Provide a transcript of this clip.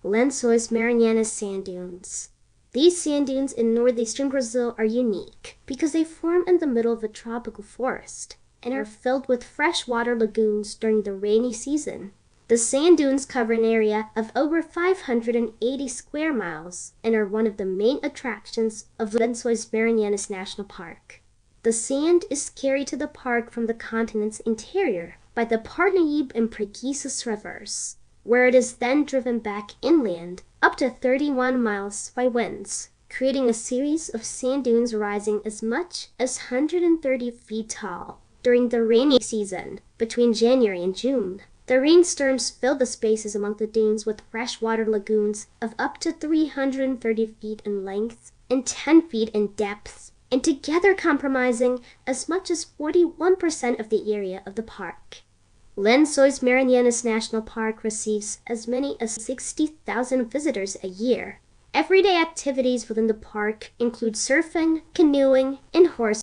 Lençóis Maranhenses sand dunes. These sand dunes in northeastern Brazil are unique because they form in the middle of a tropical forest and are filled with freshwater lagoons during the rainy season. The sand dunes cover an area of over 580 square miles and are one of the main attractions of Lençóis Maranhenses National Park. The sand is carried to the park from the continent's interior by the Parnaíba and Preguiças rivers, where it is then driven back inland up to 31 miles by winds, creating a series of sand dunes rising as much as 130 feet tall during the rainy season between January and June. The rainstorms fill the spaces among the dunes with freshwater lagoons of up to 330 feet in length and 10 feet in depth, and together comprising as much as 41% of the area of the park. Lençóis Maranhenses National Park receives as many as 60,000 visitors a year. Everyday activities within the park include surfing, canoeing, and horse